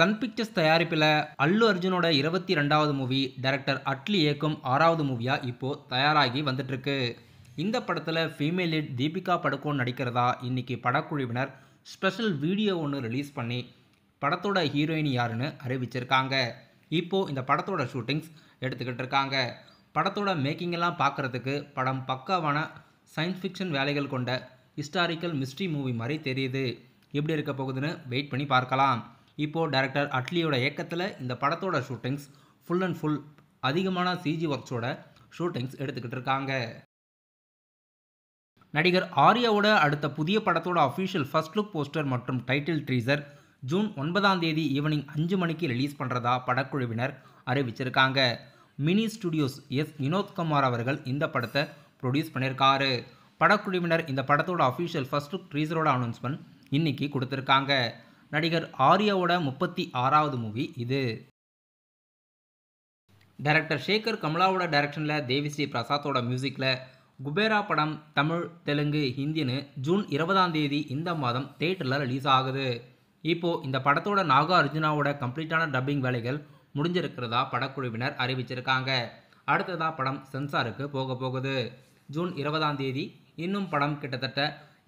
Sun pictures தயாரிப்பில் அல்லு அர்ஜுனோட 22வது movie director Atlee இயக்கும் 6வது மூவியாக இப்போது தயாராகி வந்துட்டுருக்கு. இந்த படத்தில் ஃபீமேல் லீட் தீபிகா படுகோன் நடிக்கிறதா இன்னைக்கு படக்குழுவினர் ஸ்பெஷல் வீடியோ ஒன்று ரிலீஸ் பண்ணி படத்தோட ஹீரோயின் யாருன்னு அறிவிச்சிருக்காங்க. இப்போது இந்த படத்தோட ஷூட்டிங்ஸ் எடுத்துக்கிட்டு இருக்காங்க. படத்தோட மேக்கிங்கெல்லாம் பார்க்குறதுக்கு படம் பக்காவான சயின்ஸ் ஃபிக்ஷன் வேலைகள் கொண்ட ஹிஸ்டாரிக்கல் மிஸ்ட்ரி மூவி மாதிரி தெரியுது. எப்படி இருக்க போகுதுன்னு வெயிட் பண்ணி பார்க்கலாம். இப்போது டைரக்டர் அட்லியோட இயக்கத்தில் இந்த படத்தோட ஷூட்டிங்ஸ் ஃபுல் அண்ட் ஃபுல் அதிகமான சிஜி ஒர்க்ஸோட ஷூட்டிங்ஸ் எடுத்துக்கிட்டு இருக்காங்க. நடிகர் ஆர்யாவோட அடுத்த புதிய படத்தோட அஃபிஷியல் ஃபர்ஸ்ட் லுக் போஸ்டர் மற்றும் டைட்டில் ட்ரீசர் ஜூன் 9ஆம் தேதி ஈவினிங் 5 மணிக்கு ரிலீஸ் பண்ணுறதா படக்குழுவினர் அறிவிச்சிருக்காங்க. மினி ஸ்டுடியோஸ் வினோத்குமார் அவர்கள் இந்த படத்தை ப்ரொடியூஸ் பண்ணியிருக்காரு. படக்குழுவினர் இந்த படத்தோட அஃபிஷியல் ஃபர்ஸ்ட் லுக் ட்ரீசரோட அனௌன்ஸ்மெண்ட் இன்னைக்கு கொடுத்துருக்காங்க. நடிகர் ஆர்யாவோட 36வது மூவி இது. டைரக்டர் சேகர் கமலாவோட டைரக்ஷனில் தேவிஸ்ரீ பிரசாத்தோட மியூசிக்கில் குபேரா படம் தமிழ் தெலுங்கு ஹிந்தின்னு ஜூன் 20ஆம் தேதி இந்த மாதம் தியேட்டரில் ரிலீஸ் ஆகுது. இப்போது இந்த படத்தோட நாகா அர்ஜுனாவோட கம்ப்ளீட்டான டப்பிங் வேலைகள் முடிஞ்சிருக்கிறதா படக்குழுவினர் அறிவிச்சிருக்காங்க. அடுத்ததாக படம் சென்சாருக்கு போக போகுது. ஜூன் 20ஆம் தேதி இன்னும் படம் கிட்டத்தட்ட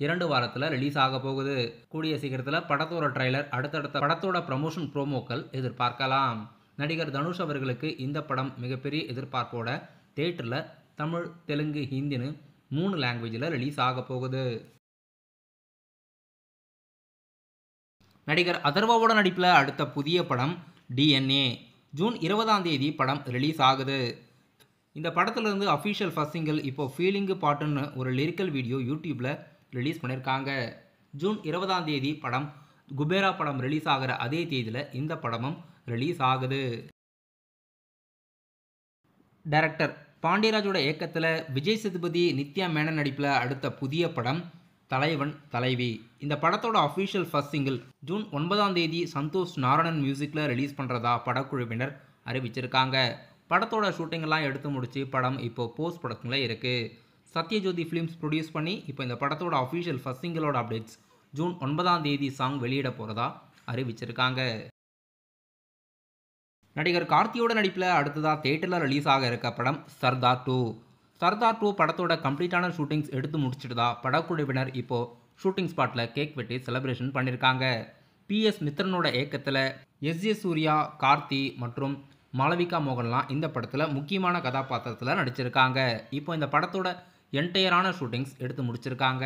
2 வாரத்தில் ரிலீஸ் ஆக போகுது. கூடிய சீக்கிரத்தில் படத்தோட ட்ரைலர் அடுத்தடுத்த படத்தோட ப்ரமோஷன் ப்ரோமோக்கள் எதிர்பார்க்கலாம். நடிகர் தனுஷ் அவர்களுக்கு இந்த படம் மிகப்பெரிய எதிர்பார்ப்போட தியேட்டரில் தமிழ் தெலுங்கு ஹிந்தின்னு 3 லாங்குவேஜில் ரிலீஸ் ஆக போகுது. நடிகர் அதர்வாவோட நடிப்பில் அடுத்த புதிய படம் DNA ஜூன் 20ஆம் தேதி படம் ரிலீஸ் ஆகுது. இந்த படத்துலேருந்து அஃபிஷியல் ஃபர்ஸ்ட் சிங்கிள் இப்போ ஃபீலிங்கு பாட்டுன்னு ஒரு லிரிக்கல் வீடியோ யூடியூப்பில் ரிலீஸ் பண்ணியிருக்காங்க. ஜூன் 20ஆம் தேதி படம் குபேரா படம் ரிலீஸ் ஆகிற அதே தேதியில் இந்த படமும் ரிலீஸ் ஆகுது. டைரக்டர் பாண்டியராஜோட இயக்கத்தில் விஜய் சேதுபதி நித்யா மேனன் நடிப்பில் அடுத்த புதிய படம் தலைவன் தலைவி. இந்த படத்தோட அஃபிஷியல் ஃபர்ஸ்ட் சிங்கிள் ஜூன் 9ஆம் தேதி சந்தோஷ் நாராயணன் மியூசிக்கில் ரிலீஸ் பண்ணுறதா படக்குழுவினர் அறிவிச்சிருக்காங்க. படத்தோட ஷூட்டிங்கெல்லாம் எடுத்து முடிச்சு படம் இப்போ போஸ்ட் ப்ரொடக்ஷனில் இருக்குது. சத்யஜோதி ஃபிலிம்ஸ் ப்ரொடியூஸ் பண்ணி இப்போ இந்த படத்தோட அஃபிஷியல் ஃபர்ஸ்ட் சிங்கிளோட அப்டேட்ஸ் ஜூன் 9ஆம் தேதி சாங் வெளியிட போகிறதா அறிவிச்சிருக்காங்க. நடிகர் கார்த்தியோட நடிப்பில் அடுத்ததாக தியேட்டரில் ரிலீஸ் ஆக இருக்க படம் சர்தார் 2. சர்தார் 2 படத்தோட கம்ப்ளீட்டான ஷூட்டிங்ஸ் எடுத்து முடிச்சிட்டுதா படக்குழுவினர் இப்போது ஷூட்டிங் ஸ்பாட்டில் கேக் வெட்டி செலிப்ரேஷன் பண்ணியிருக்காங்க. PS மித்ரனோட இயக்கத்தில் SJ சூர்யா, கார்த்தி மற்றும் மாளவிகா மோகன்லாம் இந்த படத்தில் முக்கியமான கதாபாத்திரத்தில் நடிச்சிருக்காங்க. இப்போ இந்த படத்தோட என்டையரான ஷூட்டிங்ஸ் எடுத்து முடிச்சிருக்காங்க.